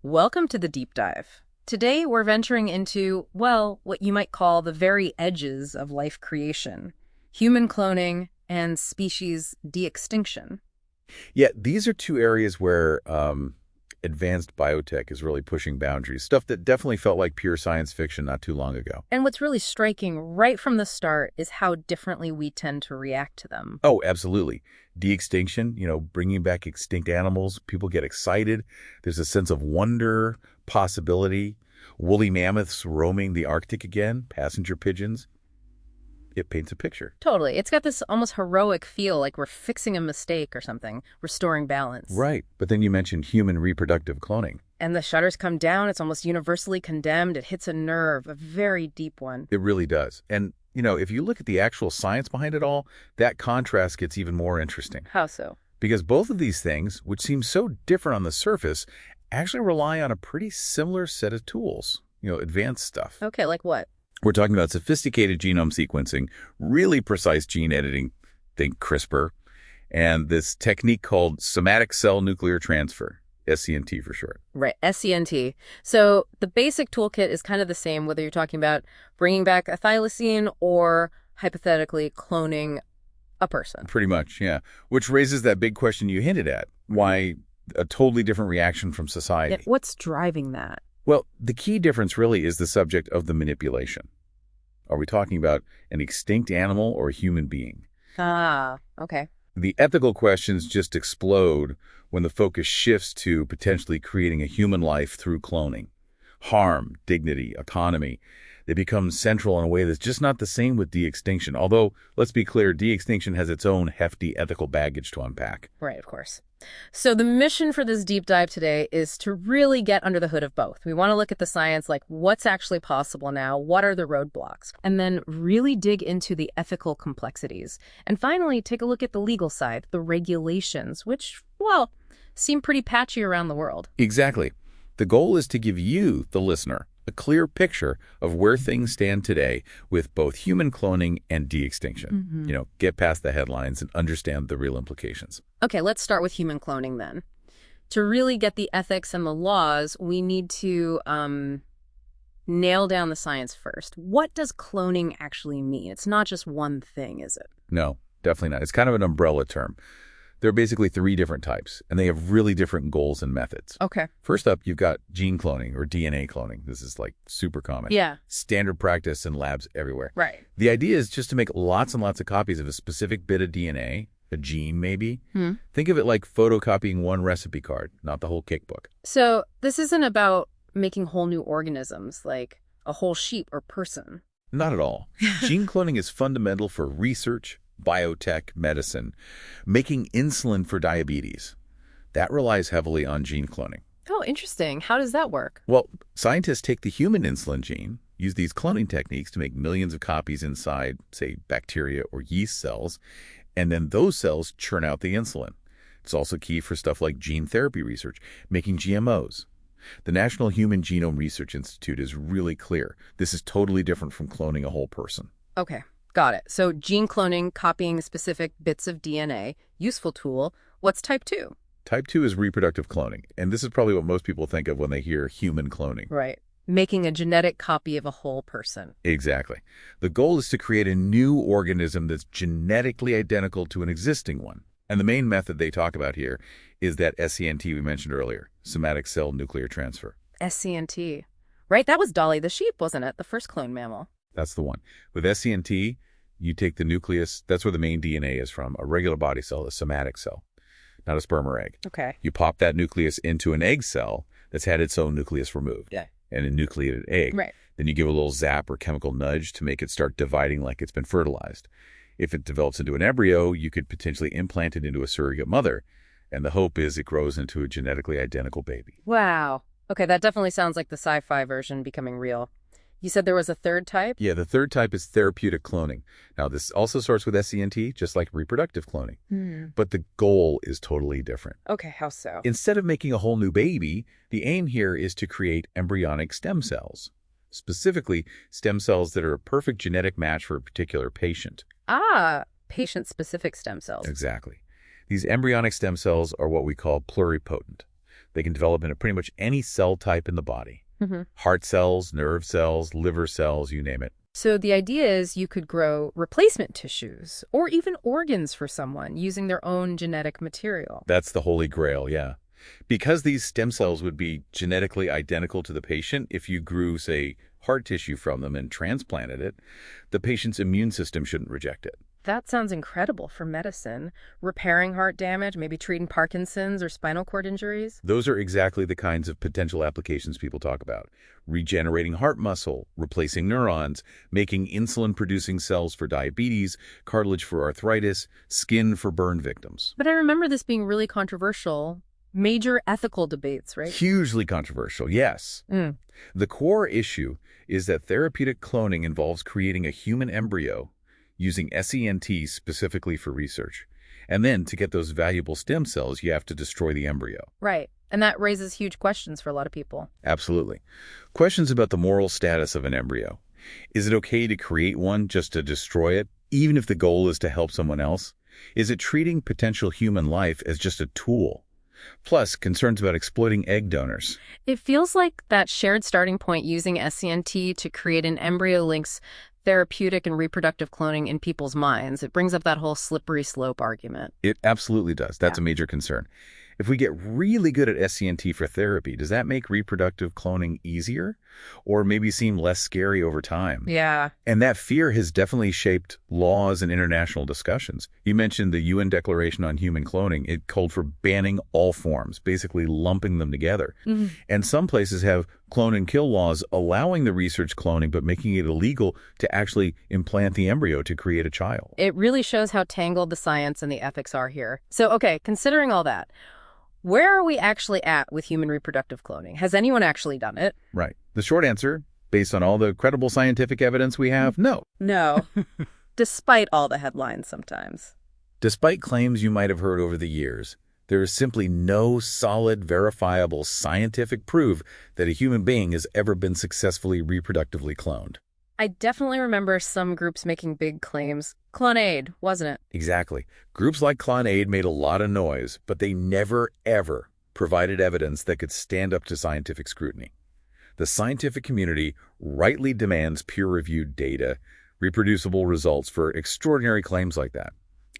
Welcome to the deep dive. Today we're venturing into, well, what you might call the very edges of life creation, human cloning and species de-extinction. Yeah, these are two areas where advanced biotech is really pushing boundaries, stuff that definitely felt like pure science fiction not too long ago. And what's really striking right from the start is how differently we tend to react to them. Oh, absolutely. De-extinction, bringing back extinct animals, people get excited. There's a sense of wonder, possibility. Woolly mammoths roaming the Arctic again, passenger pigeons. It paints a picture. Totally. It's got this almost heroic feel, like we're fixing a mistake or something, restoring balance. Right. But then you mentioned human reproductive cloning. And the shutters come down, it's almost universally condemned. It hits a nerve, a very deep one. It really does. And, if you look at the actual science behind it all, that contrast gets even more interesting. How so? Because both of these things, which seem so different on the surface, actually rely on a pretty similar set of tools, advanced stuff. Okay, like what? We're talking about sophisticated genome sequencing, really precise gene editing, think CRISPR, and this technique called somatic cell nuclear transfer, SCNT for short. Right, SCNT. So the basic toolkit is kind of the same, whether you're talking about bringing back a thylacine or hypothetically cloning a person. Pretty much, yeah. Which raises that big question you hinted at. Why a totally different reaction from society? Yeah, what's driving that? Well, the key difference really is the subject of the manipulation. Are we talking about an extinct animal or a human being? Ah, okay. The ethical questions just explode when the focus shifts to potentially creating a human life through cloning. Harm, dignity, autonomy, they become central in a way that's just not the same with de-extinction. Although, let's be clear, de-extinction has its own hefty ethical baggage to unpack. Right, of course. So the mission for this deep dive today is to really get under the hood of both. We want to look at the science, like what's actually possible now, what are the roadblocks, and then really dig into the ethical complexities. And finally, take a look at the legal side, the regulations, which, well, seem pretty patchy around the world. Exactly. The goal is to give you, the listener, a clear picture of where things stand today with both human cloning and de-extinction. Get past the headlines and understand the real implications. Okay, let's start with human cloning then. To really get the ethics and the laws, we need to nail down the science first. What does cloning actually mean? It's not just one thing, is it? No, definitely not. It's kind of an umbrella term. There are basically 3 different types, and they have really different goals and methods. Okay. First up, you've got gene cloning or DNA cloning. This is like super common. Yeah. Standard practice in labs everywhere. Right. The idea is just to make lots and lots of copies of a specific bit of DNA, a gene maybe. Think of it like photocopying one recipe card, not the whole cookbook. So this isn't about making whole new organisms, like a whole sheep or person. Not at all. Gene cloning is fundamental for research, biotech, medicine, making insulin for diabetes. That relies heavily on gene cloning. Oh, interesting. How does that work? Well, scientists take the human insulin gene, use these cloning techniques to make millions of copies inside, say, bacteria or yeast cells, and then those cells churn out the insulin. It's also key for stuff like gene therapy research, making GMOs. The National Human Genome Research Institute is really clear. This is totally different from cloning a whole person. Okay, got it. So gene cloning, copying specific bits of DNA, useful tool. What's type 2? Type 2 is reproductive cloning, and this is probably what most people think of when they hear human cloning. Right. Making a genetic copy of a whole person. Exactly. The goal is to create a new organism that's genetically identical to an existing one. And the main method they talk about here is that SCNT we mentioned earlier, somatic cell nuclear transfer. SCNT. Right, that was Dolly the sheep, wasn't it? The first cloned mammal. That's the one. With SCNT, you take the nucleus, that's where the main DNA is from, a regular body cell, a somatic cell, not a sperm or egg. Okay. You pop that nucleus into an egg cell that's had its own nucleus removed. Yeah. And a nucleated egg. Right. Then you give a little zap or chemical nudge to make it start dividing like it's been fertilized. If it develops into an embryo, you could potentially implant it into a surrogate mother. And the hope is it grows into a genetically identical baby. Wow. Okay, that definitely sounds like the sci-fi version becoming real. You said there was a third type? Yeah, the third type is therapeutic cloning. Now, this also starts with SCNT, just like reproductive cloning. But the goal is totally different. Okay, how so? Instead of making a whole new baby, the aim here is to create embryonic stem cells. Specifically, stem cells that are a perfect genetic match for a particular patient. Ah, patient-specific stem cells. Exactly. These embryonic stem cells are what we call pluripotent. They can develop into pretty much any cell type in the body. Hmm. Heart cells, nerve cells, liver cells, you name it. So the idea is you could grow replacement tissues or even organs for someone using their own genetic material. That's the holy grail, yeah. Because these stem cells would be genetically identical to the patient, if you grew, say, heart tissue from them and transplanted it, the patient's immune system shouldn't reject it. That sounds incredible for medicine. Repairing heart damage, maybe treating Parkinson's or spinal cord injuries. Those are exactly the kinds of potential applications people talk about. Regenerating heart muscle, replacing neurons, making insulin-producing cells for diabetes, cartilage for arthritis, skin for burn victims. But I remember this being really controversial. Major ethical debates, right? Hugely controversial, yes. Mm. The core issue is that therapeutic cloning involves creating a human embryo using SENT specifically for research. And then to get those valuable stem cells, you have to destroy the embryo. Right. And that raises huge questions for a lot of people. Absolutely. Questions about the moral status of an embryo. Is it okay to create one just to destroy it, even if the goal is to help someone else? Is it treating potential human life as just a tool? Plus, concerns about exploiting egg donors. It feels like that shared starting point using SCNT to create an embryo links therapeutic and reproductive cloning in people's minds. It brings up that whole slippery slope argument. It absolutely does. That's a major concern. If we get really good at SCNT for therapy, does that make reproductive cloning easier or maybe seem less scary over time? Yeah. And that fear has definitely shaped laws and international discussions. You mentioned the UN Declaration on Human Cloning. It called for banning all forms, basically lumping them together. Mm-hmm. And some places have clone and kill laws allowing the research cloning but making it illegal to actually implant the embryo to create a child. It really shows how tangled the science and the ethics are here. So, okay, considering all that, where are we actually at with human reproductive cloning? Has anyone actually done it? Right. The short answer, based on all the credible scientific evidence we have, no. No. Despite all the headlines sometimes. Despite claims you might have heard over the years, there is simply no solid, verifiable scientific proof that a human being has ever been successfully reproductively cloned. I definitely remember some groups making big claims. Clonaid, wasn't it? Exactly. Groups like Clonaid made a lot of noise, but they never, ever provided evidence that could stand up to scientific scrutiny. The scientific community rightly demands peer-reviewed data, reproducible results for extraordinary claims like that,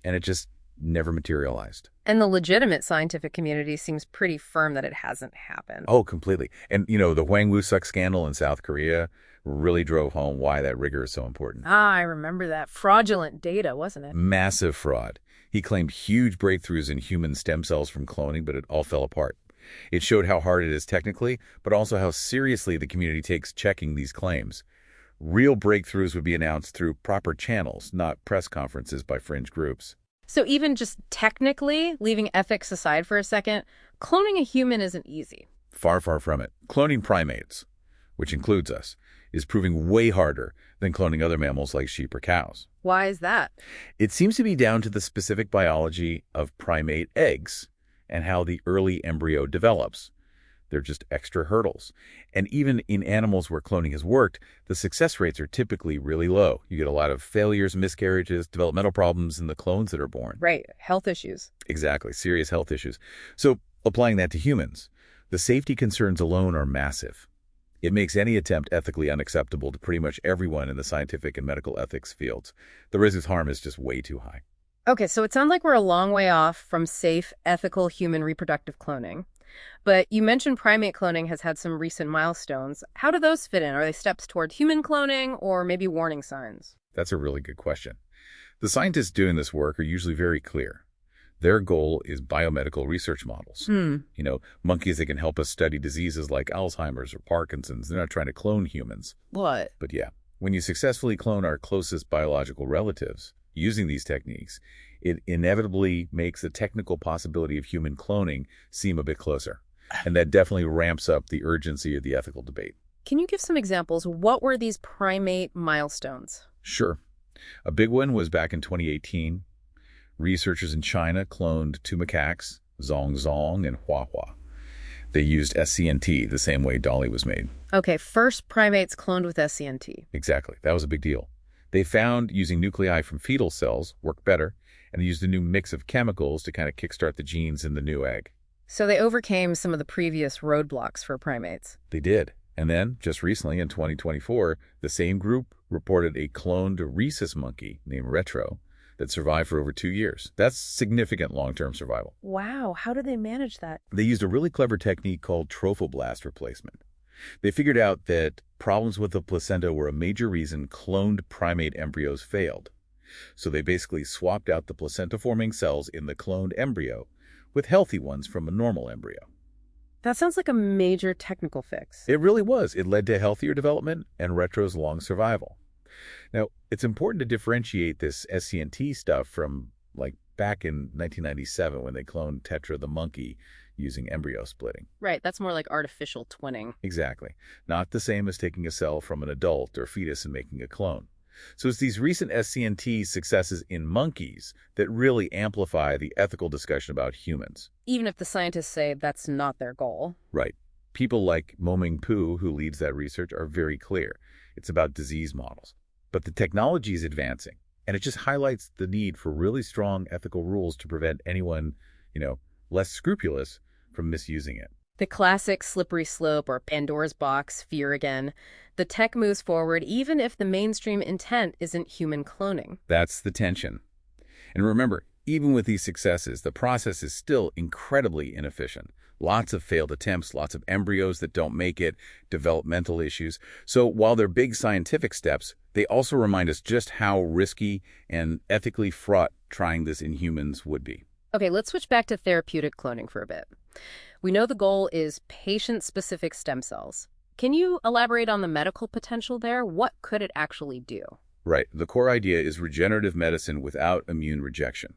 and it just never materialized. And the legitimate scientific community seems pretty firm that it hasn't happened. Oh, completely. And, the Hwang Woo-suk scandal in South Korea really drove home why that rigor is so important. I remember that. Fraudulent data, wasn't it? Massive fraud. He claimed huge breakthroughs in human stem cells from cloning, but it all fell apart. It showed how hard it is technically, but also how seriously the community takes checking these claims. Real breakthroughs would be announced through proper channels, not press conferences by fringe groups. So even just technically, leaving ethics aside for a second, cloning a human isn't easy. Far, far from it. Cloning primates, which includes us, is proving way harder than cloning other mammals like sheep or cows. Why is that? It seems to be down to the specific biology of primate eggs and how the early embryo develops. They're just extra hurdles. And even in animals where cloning has worked, the success rates are typically really low. You get a lot of failures, miscarriages, developmental problems in the clones that are born. Right. Health issues. Exactly. Serious health issues. So applying that to humans, the safety concerns alone are massive. It makes any attempt ethically unacceptable to pretty much everyone in the scientific and medical ethics fields. The risk of harm is just way too high. Okay, so it sounds like we're a long way off from safe, ethical human reproductive cloning. But you mentioned primate cloning has had some recent milestones. How do those fit in? Are they steps toward human cloning or maybe warning signs? That's a really good question. The scientists doing this work are usually very clear. Their goal is biomedical research models. Monkeys that can help us study diseases like Alzheimer's or Parkinson's. They're not trying to clone humans. What? But yeah, when you successfully clone our closest biological relatives using these techniques, it inevitably makes the technical possibility of human cloning seem a bit closer. And that definitely ramps up the urgency of the ethical debate. Can you give some examples? What were these primate milestones? Sure. A big one was back in 2018. Researchers in China cloned two macaques, Zong Zong and Hua Hua. They used SCNT the same way Dolly was made. Okay, first primates cloned with SCNT. Exactly. That was a big deal. They found using nuclei from fetal cells worked better, and they used a new mix of chemicals to kind of kickstart the genes in the new egg. So they overcame some of the previous roadblocks for primates. They did. And then, just recently in 2024, the same group reported a cloned rhesus monkey named Retro that survived for over 2 years. That's significant long-term survival. Wow, how did they manage that? They used a really clever technique called trophoblast replacement. They figured out that problems with the placenta were a major reason cloned primate embryos failed. So they basically swapped out the placenta-forming cells in the cloned embryo with healthy ones from a normal embryo. That sounds like a major technical fix. It really was. It led to healthier development and Retro's long survival. Now, it's important to differentiate this SCNT stuff from, like, back in 1997 when they cloned Tetra the monkey using embryo splitting. Right, that's more like artificial twinning. Exactly. Not the same as taking a cell from an adult or fetus and making a clone. So it's these recent SCNT successes in monkeys that really amplify the ethical discussion about humans. Even if the scientists say that's not their goal. Right. People like Mo-Ming Pu, who leads that research, are very clear. It's about disease models. But the technology is advancing, and it just highlights the need for really strong ethical rules to prevent anyone, less scrupulous from misusing it. The classic slippery slope or Pandora's box fear again. The tech moves forward even if the mainstream intent isn't human cloning. That's the tension. And remember, even with these successes, the process is still incredibly inefficient. Lots of failed attempts, lots of embryos that don't make it, developmental issues. So while they're big scientific steps, they also remind us just how risky and ethically fraught trying this in humans would be. Okay, let's switch back to therapeutic cloning for a bit. We know the goal is patient-specific stem cells. Can you elaborate on the medical potential there? What could it actually do? Right. The core idea is regenerative medicine without immune rejection.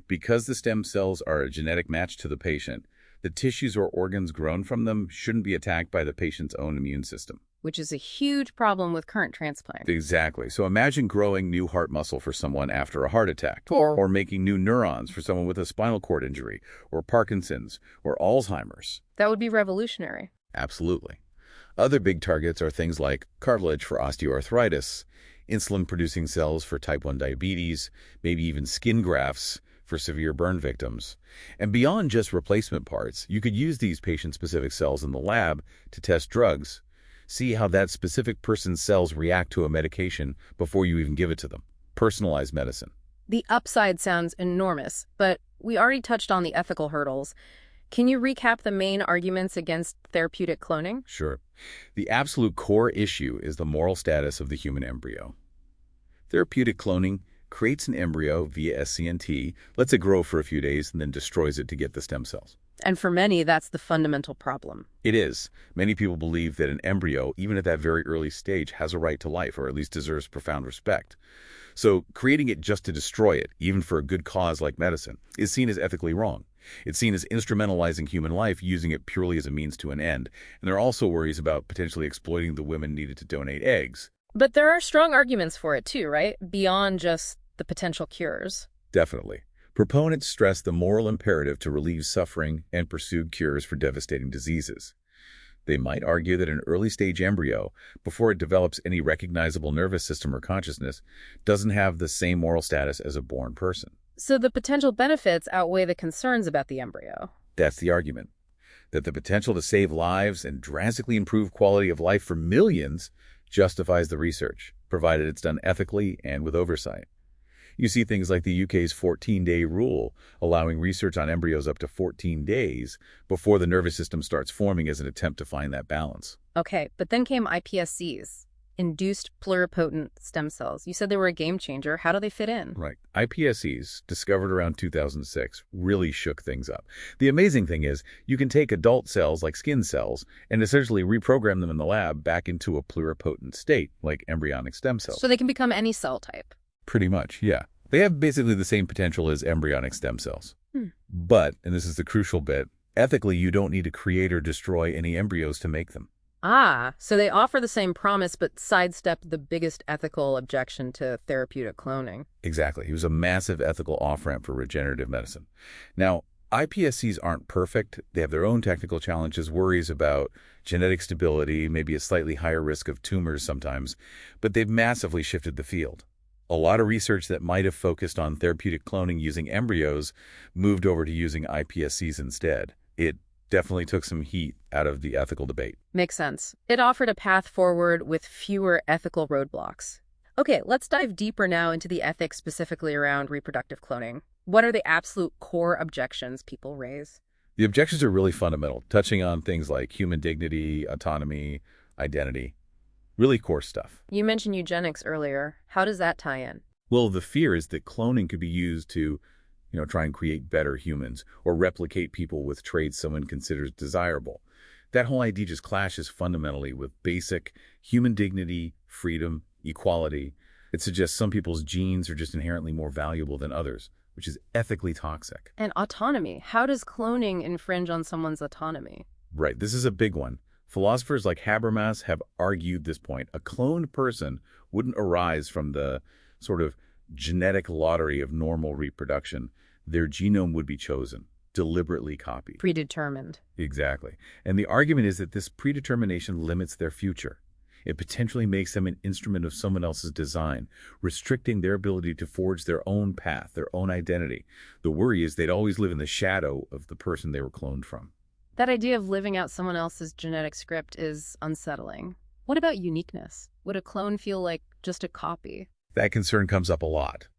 Because the stem cells are a genetic match to the patient, the tissues or organs grown from them shouldn't be attacked by the patient's own immune system. Which is a huge problem with current transplants. Exactly. So imagine growing new heart muscle for someone after a heart attack, or making new neurons for someone with a spinal cord injury, or Parkinson's, or Alzheimer's. That would be revolutionary. Absolutely. Other big targets are things like cartilage for osteoarthritis, insulin-producing cells for type 1 diabetes, maybe even skin grafts for severe burn victims. And beyond just replacement parts, you could use these patient-specific cells in the lab to test drugs, see how that specific person's cells react to a medication before you even give it to them. Personalized medicine. The upside sounds enormous, but we already touched on the ethical hurdles. Can you recap the main arguments against therapeutic cloning? Sure. The absolute core issue is the moral status of the human embryo. Therapeutic cloning creates an embryo via SCNT, lets it grow for a few days, and then destroys it to get the stem cells. And for many, that's the fundamental problem. It is. Many people believe that an embryo, even at that very early stage, has a right to life, or at least deserves profound respect. So creating it just to destroy it, even for a good cause like medicine, is seen as ethically wrong. It's seen as instrumentalizing human life, using it purely as a means to an end. And there are also worries about potentially exploiting the women needed to donate eggs. But there are strong arguments for it too, right? Beyond just the potential cures. Definitely. Proponents stress the moral imperative to relieve suffering and pursue cures for devastating diseases. They might argue that an early-stage embryo, before it develops any recognizable nervous system or consciousness, doesn't have the same moral status as a born person. So the potential benefits outweigh the concerns about the embryo. That's the argument. That the potential to save lives and drastically improve quality of life for millions justifies the research, provided it's done ethically and with oversight. You see things like the UK's 14-day rule, allowing research on embryos up to 14 days before the nervous system starts forming as an attempt to find that balance. Okay, but then came iPSCs, induced pluripotent stem cells. You said they were a game changer. How do they fit in? Right. iPSCs, discovered around 2006, really shook things up. The amazing thing is, you can take adult cells like skin cells and essentially reprogram them in the lab back into a pluripotent state, like embryonic stem cells. So they can become any cell type. Pretty much, yeah. They have basically the same potential as embryonic stem cells. But, and this is the crucial bit, ethically you don't need to create or destroy any embryos to make them. Ah, so they offer the same promise but sidestep the biggest ethical objection to therapeutic cloning. Exactly. It was a massive ethical off-ramp for regenerative medicine. Now, iPSCs aren't perfect. They have their own technical challenges, worries about genetic stability, maybe a slightly higher risk of tumors sometimes, but they've massively shifted the field. A lot of research that might have focused on therapeutic cloning using embryos moved over to using iPSCs instead. It definitely took some heat out of the ethical debate. Makes sense. It offered a path forward with fewer ethical roadblocks. Okay, let's dive deeper now into the ethics specifically around reproductive cloning. What are the absolute core objections people raise? The objections are really fundamental, touching on things like human dignity, autonomy, identity, really core stuff. You mentioned eugenics earlier. How does that tie in? Well, the fear is that cloning could be used to, try and create better humans or replicate people with traits someone considers desirable. That whole idea just clashes fundamentally with basic human dignity, freedom, equality. It suggests some people's genes are just inherently more valuable than others, which is ethically toxic. And autonomy. How does cloning infringe on someone's autonomy? Right, this is a big one. Philosophers like Habermas have argued this point. A cloned person wouldn't arise from the sort of genetic lottery of normal reproduction. Their genome would be chosen, deliberately copied. Predetermined. Exactly. And the argument is that this predetermination limits their future. It potentially makes them an instrument of someone else's design, restricting their ability to forge their own path, their own identity. The worry is they'd always live in the shadow of the person they were cloned from. That idea of living out someone else's genetic script is unsettling. What about uniqueness? Would a clone feel like just a copy? That concern comes up a lot.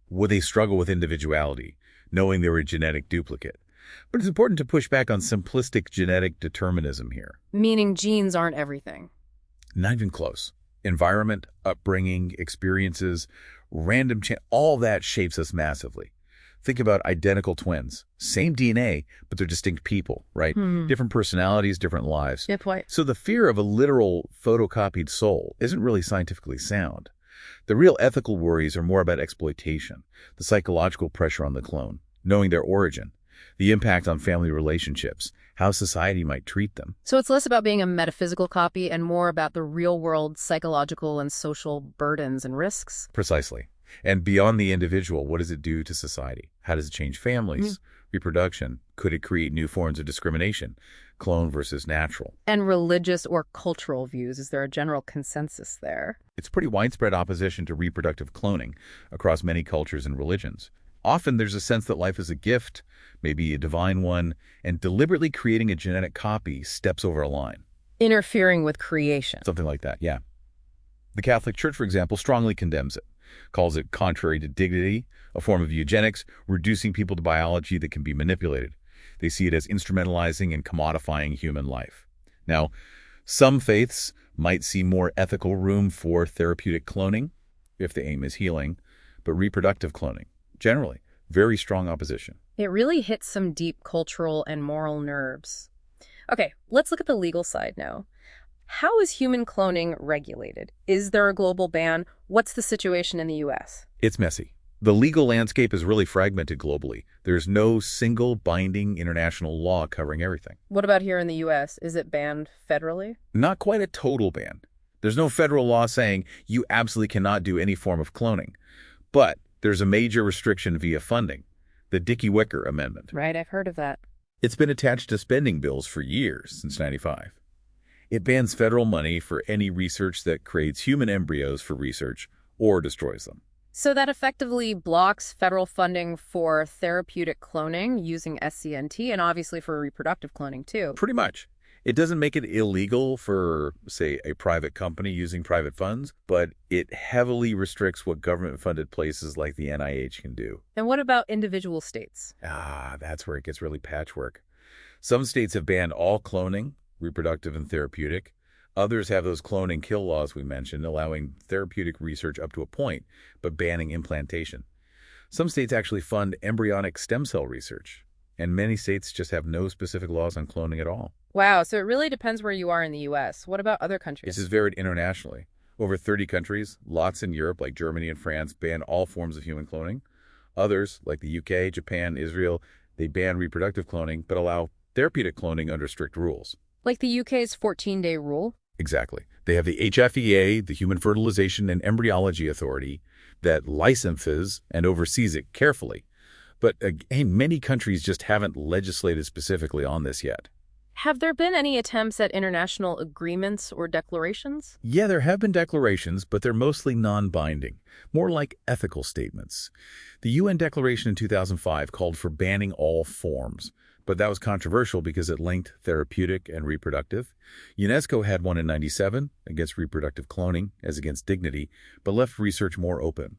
Would they struggle with individuality, knowing they were a genetic duplicate? But it's important to push back on simplistic genetic determinism here. Meaning genes aren't everything. Not even close. Environment, upbringing, experiences, random chance, all that shapes us massively. Think about identical twins. Same DNA, but they're distinct people, right? Different personalities, different lives. Good point. So the fear of a literal photocopied soul isn't really scientifically sound. The real ethical worries are more about exploitation, the psychological pressure on the clone, knowing their origin, the impact on family relationships, how society might treat them. So it's less about being a metaphysical copy and more about the real-world psychological and social burdens and risks? Precisely. And beyond the individual, what does it do to society? How does it change families? Reproduction? Could it create new forms of discrimination? Clone versus natural. And religious or cultural views, is there a general consensus there? It's pretty widespread opposition to reproductive cloning across many cultures and religions. Often there's a sense that life is a gift, maybe a divine one, and deliberately creating a genetic copy steps over a line. Interfering with creation. Something like that, yeah. The Catholic Church, for example, strongly condemns it, calls it contrary to dignity, a form of eugenics, reducing people to biology that can be manipulated. They see it as instrumentalizing and commodifying human life. Now, some faiths might see more ethical room for therapeutic cloning, if the aim is healing, but reproductive cloning, generally, very strong opposition. It really hits some deep cultural and moral nerves. Okay, let's look at the legal side now. How is human cloning regulated? Is there a global ban? What's the situation in the U.S.? It's messy. The legal landscape is really fragmented globally. There's no single binding international law covering everything. What about here in the U.S.? Is it banned federally? Not quite a total ban. There's no federal law saying you absolutely cannot do any form of cloning. But there's a major restriction via funding, the Dickey-Wicker Amendment. Right, I've heard of that. It's been attached to spending bills for years, since '95. It bans federal money for any research that creates human embryos for research or destroys them. So that effectively blocks federal funding for therapeutic cloning using SCNT and obviously for reproductive cloning too. Pretty much. It doesn't make it illegal for, say, a private company using private funds, but it heavily restricts what government-funded places like the NIH can do. And what about individual states? That's where it gets really patchwork. Some states have banned all cloning, reproductive and therapeutic. Others have those clone and kill laws we mentioned, allowing therapeutic research up to a point, but banning implantation. Some states actually fund embryonic stem cell research, and many states just have no specific laws on cloning at all. Wow, so it really depends where you are in the U.S. What about other countries? This is varied internationally. Over 30 countries, lots in Europe like Germany and France, ban all forms of human cloning. Others, like the UK, Japan, Israel, they ban reproductive cloning, but allow therapeutic cloning under strict rules. Like the UK's 14-day rule? Exactly. They have the HFEA, the Human Fertilization and Embryology Authority, that licenses and oversees it carefully. But again, many countries just haven't legislated specifically on this yet. Have there been any attempts at international agreements or declarations? Yeah, there have been declarations, but they're mostly non-binding, more like ethical statements. The UN declaration in 2005 called for banning all forms, But that was controversial because it linked therapeutic and reproductive. UNESCO had one in '97 against reproductive cloning as against dignity, but left research more open.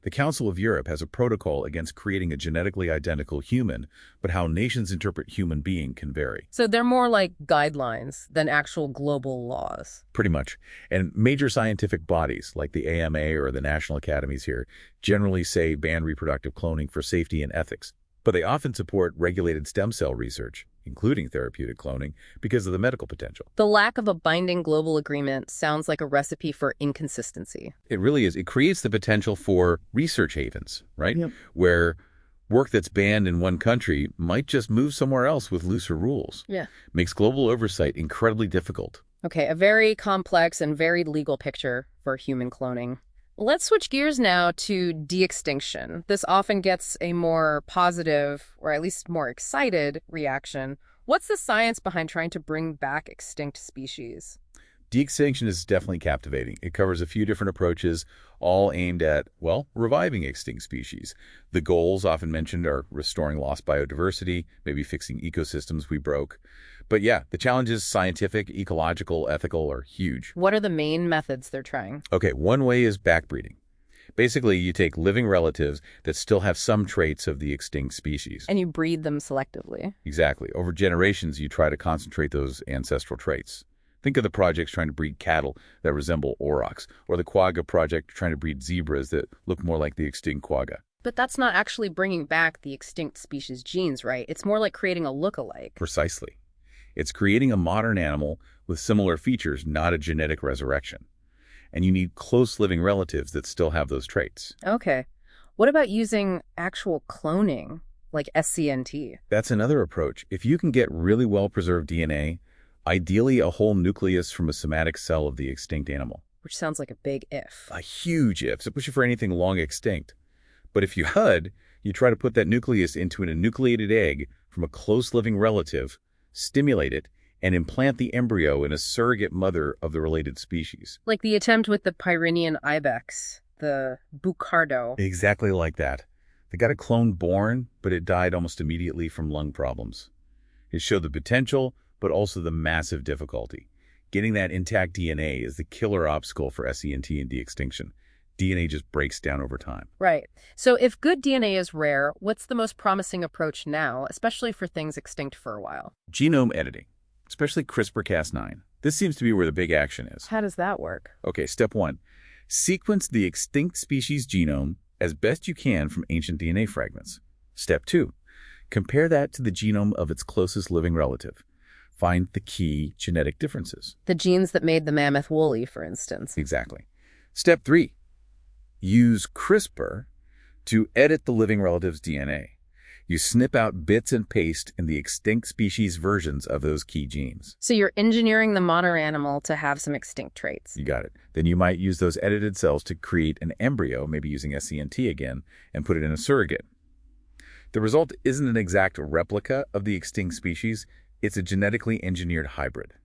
The Council of Europe has a protocol against creating a genetically identical human, but how nations interpret human being can vary. So they're more like guidelines than actual global laws. Pretty much. And major scientific bodies, like the AMA or the national academies here, generally say ban reproductive cloning for safety and ethics. But they often support regulated stem cell research, including therapeutic cloning, because of the medical potential. The lack of a binding global agreement sounds like a recipe for inconsistency. It really is. It creates the potential for research havens, right? Yep. Where work that's banned in one country might just move somewhere else with looser rules. Yeah. Makes global oversight incredibly difficult. Okay, a very complex and varied legal picture for human cloning. Let's switch gears now to de-extinction. This often gets a more positive, or at least more excited, reaction. What's the science behind trying to bring back extinct species? De-extinction is definitely captivating. It covers a few different approaches, all aimed at, well, reviving extinct species. The goals often mentioned are restoring lost biodiversity, maybe fixing ecosystems we broke. But yeah, the challenges, scientific, ecological, ethical, are huge. What are the main methods they're trying? Okay, one way is backbreeding. Basically, you take living relatives that still have some traits of the extinct species. And you breed them selectively. Exactly. Over generations, you try to concentrate those ancestral traits. Think of the projects trying to breed cattle that resemble aurochs, or the quagga project trying to breed zebras that look more like the extinct quagga. But that's not actually bringing back the extinct species genes, right? It's more like creating a look-alike. Precisely. It's creating a modern animal with similar features, not a genetic resurrection. And you need close living relatives that still have those traits. Okay. What about using actual cloning, like SCNT? That's another approach. If you can get really well-preserved DNA, ideally a whole nucleus from a somatic cell of the extinct animal. Which sounds like a big if. A huge if, especially for anything long extinct. But if you HUD, you try to put that nucleus into an enucleated egg from a close living relative, stimulate it, and implant the embryo in a surrogate mother of the related species. Like the attempt with the Pyrenean ibex, the bucardo. Exactly like that. They got a clone born, but it died almost immediately from lung problems. It showed the potential, but also the massive difficulty. Getting that intact DNA is the killer obstacle for SCNT and de-extinction. DNA just breaks down over time. Right. So if good DNA is rare, what's the most promising approach now, especially for things extinct for a while? Genome editing, especially CRISPR-Cas9. This seems to be where the big action is. How does that work? Okay, step one. Sequence the extinct species genome as best you can from ancient DNA fragments. Step two. Compare that to the genome of its closest living relative. Find the key genetic differences. The genes that made the mammoth woolly, for instance. Exactly. Step three. Use CRISPR to edit the living relative's DNA. You snip out bits and paste in the extinct species versions of those key genes. So you're engineering the modern animal to have some extinct traits. You got it. Then you might use those edited cells to create an embryo, maybe using SCNT again, and put it in a surrogate. The result isn't an exact replica of the extinct species. It's a genetically engineered hybrid.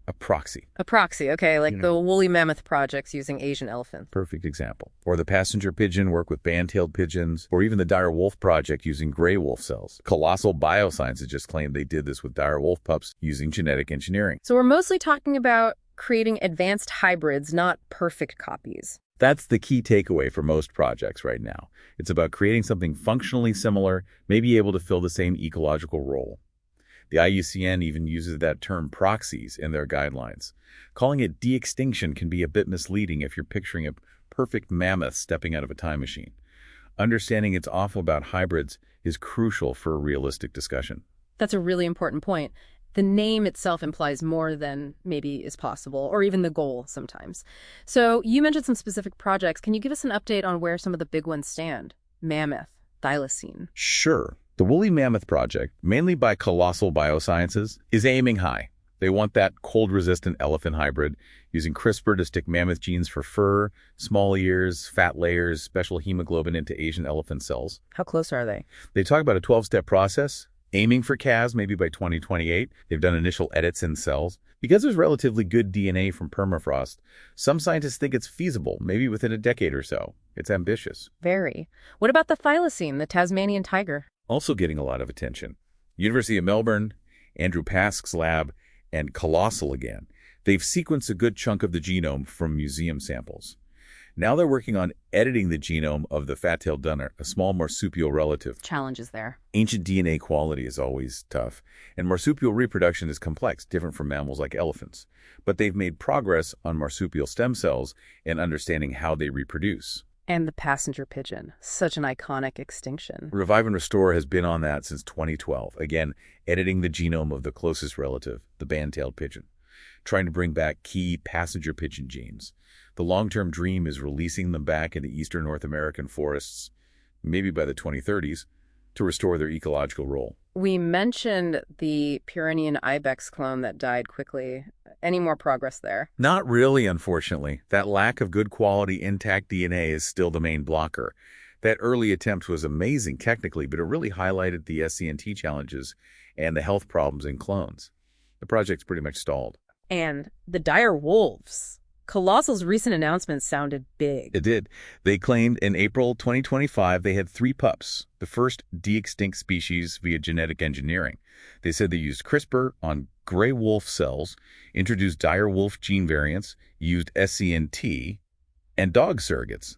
A proxy. A proxy, okay, like the woolly mammoth projects using Asian elephants. Perfect example. Or the passenger pigeon work with band-tailed pigeons, or even the dire wolf project using gray wolf cells. Colossal Biosciences just claimed they did this with dire wolf pups using genetic engineering. So we're mostly talking about creating advanced hybrids, not perfect copies. That's the key takeaway for most projects right now. It's about creating something functionally similar, maybe able to fill the same ecological role. The IUCN even uses that term proxies in their guidelines. Calling it de-extinction can be a bit misleading if you're picturing a perfect mammoth stepping out of a time machine. Understanding it's awful about hybrids is crucial for a realistic discussion. That's a really important point. The name itself implies more than maybe is possible, or even the goal sometimes. So you mentioned some specific projects. Can you give us an update on where some of the big ones stand? Mammoth, thylacine. Sure. The Woolly Mammoth Project, mainly by Colossal Biosciences, is aiming high. They want that cold-resistant elephant hybrid, using CRISPR to stick mammoth genes for fur, small ears, fat layers, special hemoglobin into Asian elephant cells. How close are they? They talk about a 12-step process, aiming for Cas maybe by 2028. They've done initial edits in cells. Because there's relatively good DNA from permafrost, some scientists think it's feasible, maybe within a decade or so. It's ambitious. Very. What about the thylacine, the Tasmanian tiger? Also getting a lot of attention. University of Melbourne, Andrew Pask's lab, and Colossal again. They've sequenced a good chunk of the genome from museum samples. Now they're working on editing the genome of the fat-tailed dunner, a small marsupial relative. Challenges there. Ancient DNA quality is always tough, and marsupial reproduction is complex, different from mammals like elephants. But they've made progress on marsupial stem cells and understanding how they reproduce. And the passenger pigeon, such an iconic extinction. Revive and Restore has been on that since 2012. Again, editing the genome of the closest relative, the band-tailed pigeon, trying to bring back key passenger pigeon genes. The long-term dream is releasing them back into eastern North American forests, maybe by the 2030s, to restore their ecological role. We mentioned the Pyrenean ibex clone that died quickly. Any more progress there? Not really, unfortunately. That lack of good quality intact DNA is still the main blocker. That early attempt was amazing technically, but it really highlighted the SCNT challenges and the health problems in clones. The project's pretty much stalled. And the dire wolves. Colossal's recent announcement sounded big. It did. They claimed in April 2025 they had 3 pups, the first de-extinct species via genetic engineering. They said they used CRISPR on gray wolf cells, introduced dire wolf gene variants, used SCNT, and dog surrogates.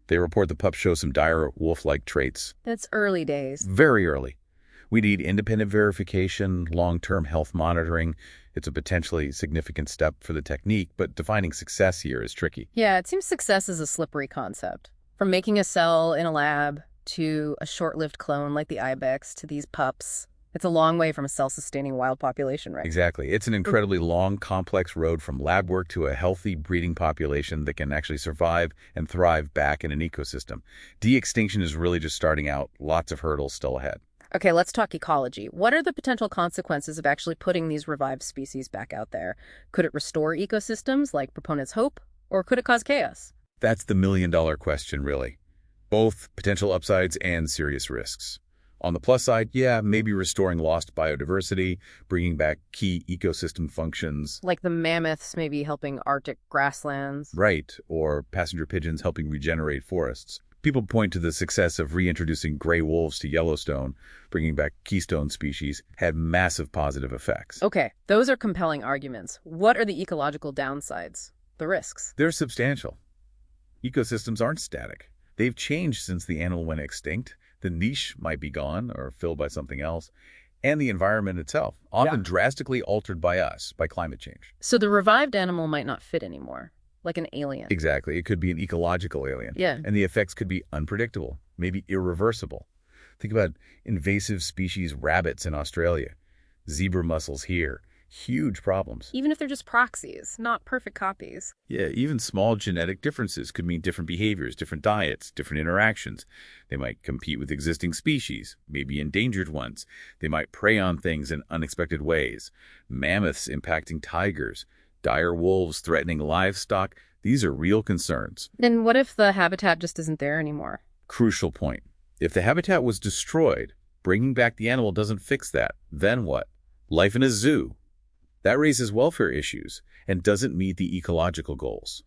They report the pups show some dire wolf-like traits. That's early days. Very early. We need independent verification, long-term health monitoring. It's a potentially significant step for the technique, but defining success here is tricky. Yeah, it seems success is a slippery concept. From making a cell in a lab to a short-lived clone like the ibex to these pups, it's a long way from a self-sustaining wild population, right? Exactly. It's an incredibly long, complex road from lab work to a healthy breeding population that can actually survive and thrive back in an ecosystem. De-extinction is really just starting out. Lots of hurdles still ahead. Okay, let's talk ecology. What are the potential consequences of actually putting these revived species back out there? Could it restore ecosystems like proponents hope, or could it cause chaos? That's the million-dollar question, really. Both potential upsides and serious risks. On the plus side, yeah, maybe restoring lost biodiversity, bringing back key ecosystem functions. Like the mammoths maybe helping Arctic grasslands. Right, or passenger pigeons helping regenerate forests. People point to the success of reintroducing gray wolves to Yellowstone, bringing back keystone species, had massive positive effects. Okay, those are compelling arguments. What are the ecological downsides, the risks? They're substantial. Ecosystems aren't static. They've changed since the animal went extinct. The niche might be gone or filled by something else. And the environment itself, often drastically altered by us, by climate change. So the revived animal might not fit anymore. Like an alien. Exactly. It could be an ecological alien. Yeah. And the effects could be unpredictable, maybe irreversible. Think about invasive species rabbits in Australia, zebra mussels here. Huge problems. Even if they're just proxies, not perfect copies. Yeah, even small genetic differences could mean different behaviors, different diets, different interactions. They might compete with existing species, maybe endangered ones. They might prey on things in unexpected ways. Mammoths impacting tigers. Dire wolves threatening livestock. These are real concerns. And what if the habitat just isn't there anymore? Crucial point. If the habitat was destroyed, bringing back the animal doesn't fix that. Then what? Life in a zoo. That raises welfare issues and doesn't meet the ecological goals.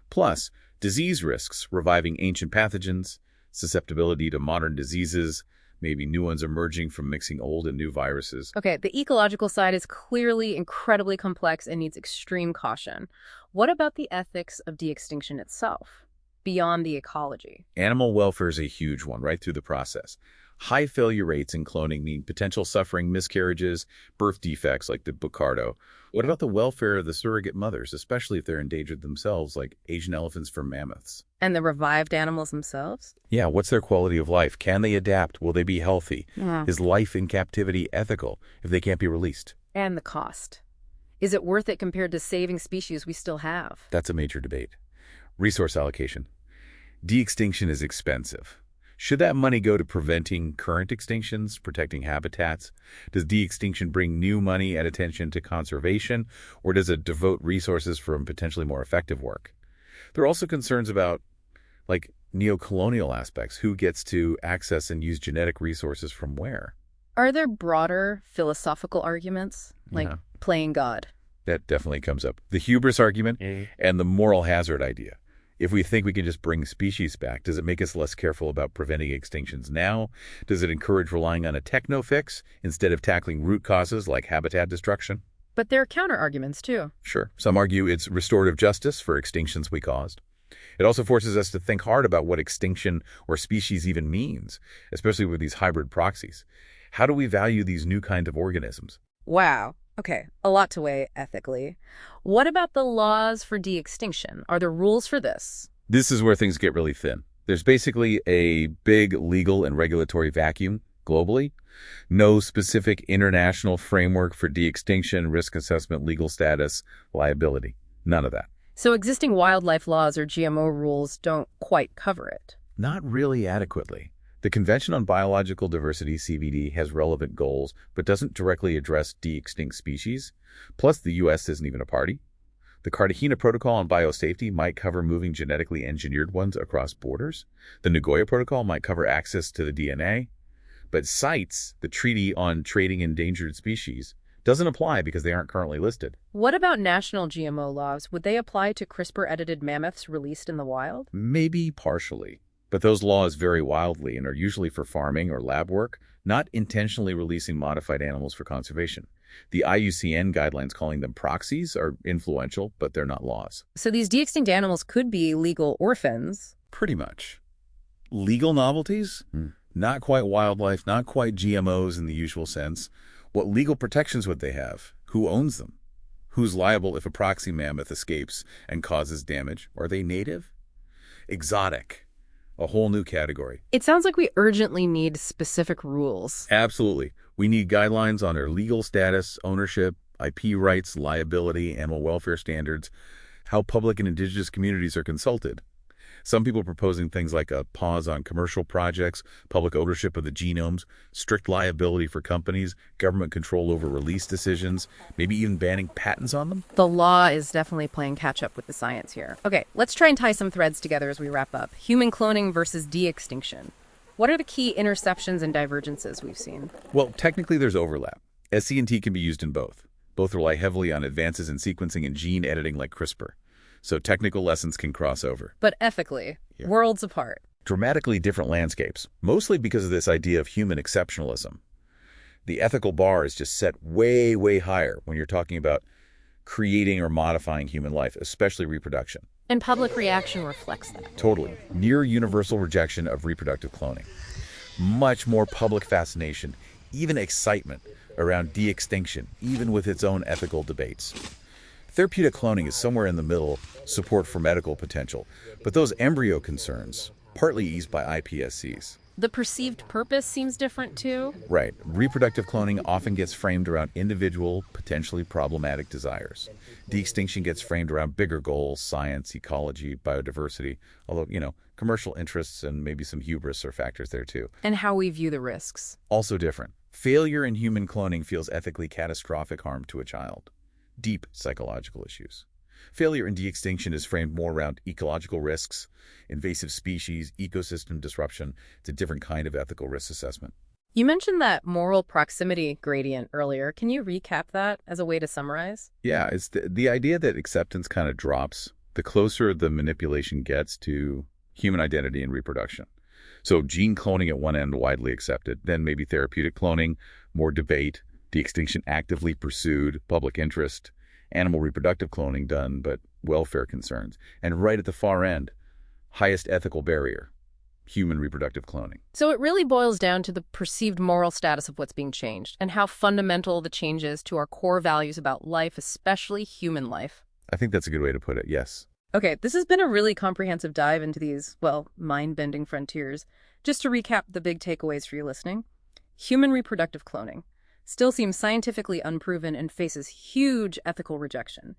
Plus, disease risks, reviving ancient pathogens, susceptibility to modern diseases, maybe new ones emerging from mixing old and new viruses. Okay, the ecological side is clearly incredibly complex and needs extreme caution. What about the ethics of de-extinction itself, beyond the ecology? Animal welfare is a huge one right through the process. High failure rates in cloning mean potential suffering, miscarriages, birth defects like the Bucardo. What about the welfare of the surrogate mothers, especially if they're endangered themselves, like Asian elephants for mammoths? And the revived animals themselves? Yeah, what's their quality of life? Can they adapt? Will they be healthy? Yeah. Is life in captivity ethical if they can't be released? And the cost. Is it worth it compared to saving species we still have? That's a major debate. Resource allocation. De-extinction is expensive. Should that money go to preventing current extinctions, protecting habitats? Does de-extinction bring new money and attention to conservation, or does it devote resources from potentially more effective work? There are also concerns about, like, neocolonial aspects. Who gets to access and use genetic resources from where? Are there broader philosophical arguments, like playing God? That definitely comes up. The hubris argument and the moral hazard idea. If we think we can just bring species back, does it make us less careful about preventing extinctions now? Does it encourage relying on a techno fix instead of tackling root causes like habitat destruction? But there are counter-arguments, too. Sure. Some argue it's restorative justice for extinctions we caused. It also forces us to think hard about what extinction or species even means, especially with these hybrid proxies. How do we value these new kind of organisms? Wow. Okay, a lot to weigh ethically. What about the laws for de-extinction? Are there rules for this? This is where things get really thin. There's basically a big legal and regulatory vacuum globally. No specific international framework for de-extinction, risk assessment, legal status, liability. None of that. So existing wildlife laws or GMO rules don't quite cover it. Not really adequately. The Convention on Biological Diversity, CBD, has relevant goals, but doesn't directly address de-extinct species. Plus, the U.S. isn't even a party. The Cartagena Protocol on Biosafety might cover moving genetically engineered ones across borders. The Nagoya Protocol might cover access to the DNA. But CITES, the Treaty on Trading Endangered Species, doesn't apply because they aren't currently listed. What about national GMO laws? Would they apply to CRISPR-edited mammoths released in the wild? Maybe partially. But those laws vary wildly and are usually for farming or lab work, not intentionally releasing modified animals for conservation. The IUCN guidelines calling them proxies are influential, but they're not laws. So these de-extinct animals could be legal orphans. Pretty much. Legal novelties? Not quite wildlife, not quite GMOs in the usual sense. What legal protections would they have? Who owns them? Who's liable if a proxy mammoth escapes and causes damage? Are they native? Exotic. A whole new category. It sounds like we urgently need specific rules. Absolutely. We need guidelines on their legal status, ownership, IP rights, liability, animal welfare standards, how public and indigenous communities are consulted. Some people proposing things like a pause on commercial projects, public ownership of the genomes, strict liability for companies, government control over release decisions, maybe even banning patents on them. The law is definitely playing catch-up with the science here. Okay, let's try and tie some threads together as we wrap up. Human cloning versus de-extinction. What are the key interceptions and divergences we've seen? Well, technically there's overlap. SC&T can be used in both. Both rely heavily on advances in sequencing and gene editing like CRISPR. So technical lessons can cross over. But ethically, worlds apart. Dramatically different landscapes, mostly because of this idea of human exceptionalism. The ethical bar is just set way, way higher when you're talking about creating or modifying human life, especially reproduction. And public reaction reflects that. Totally. Near universal rejection of reproductive cloning. Much more public fascination, even excitement around de-extinction, even with its own ethical debates. Therapeutic cloning is somewhere in the middle, support for medical potential, but those embryo concerns, partly eased by iPSCs. The perceived purpose seems different too. Right. Reproductive cloning often gets framed around individual, potentially problematic desires. De-extinction gets framed around bigger goals, science, ecology, biodiversity, although, commercial interests and maybe some hubris are factors there too. And how we view the risks. Also different. Failure in human cloning feels ethically catastrophic harm to a child. Deep psychological issues. Failure in de-extinction is framed more around ecological risks, invasive species, ecosystem disruption. It's a different kind of ethical risk assessment. You mentioned that moral proximity gradient earlier. Can you recap that as a way to summarize? Yeah, it's the idea that acceptance kind of drops the closer the manipulation gets to human identity and reproduction. So gene cloning at one end, widely accepted, then maybe therapeutic cloning, more debate, de-extinction actively pursued, public interest, animal reproductive cloning done, but welfare concerns. And right at the far end, highest ethical barrier, human reproductive cloning. So it really boils down to the perceived moral status of what's being changed and how fundamental the change is to our core values about life, especially human life. I think that's a good way to put it, yes. Okay, this has been a really comprehensive dive into these, mind-bending frontiers. Just to recap the big takeaways for you listening. Human reproductive cloning still seems scientifically unproven and faces huge ethical rejection.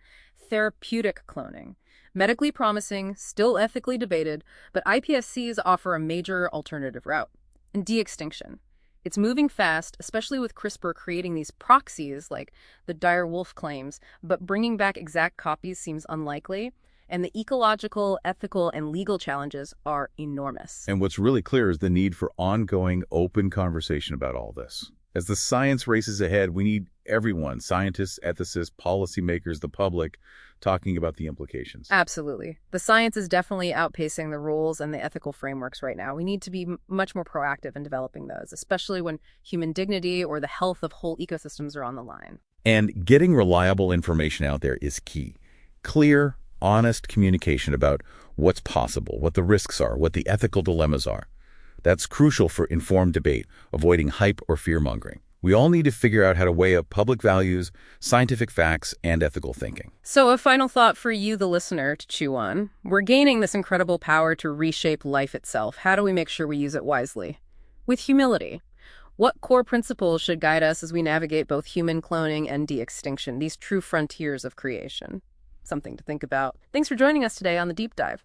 Therapeutic cloning, medically promising, still ethically debated, but iPSCs offer a major alternative route. And de-extinction. It's moving fast, especially with CRISPR creating these proxies like the dire-wolf claims, but bringing back exact copies seems unlikely. And the ecological, ethical, and legal challenges are enormous. And what's really clear is the need for ongoing, open conversation about all this. As the science races ahead, we need everyone, scientists, ethicists, policymakers, the public, talking about the implications. Absolutely. The science is definitely outpacing the rules and the ethical frameworks right now. We need to be much more proactive in developing those, especially when human dignity or the health of whole ecosystems are on the line. And getting reliable information out there is key. Clear, honest communication about what's possible, what the risks are, what the ethical dilemmas are. That's crucial for informed debate, avoiding hype or fear-mongering. We all need to figure out how to weigh up public values, scientific facts, and ethical thinking. So a final thought for you, the listener, to chew on. We're gaining this incredible power to reshape life itself. How do we make sure we use it wisely? With humility. What core principles should guide us as we navigate both human cloning and de-extinction, these true frontiers of creation? Something to think about. Thanks for joining us today on The Deep Dive.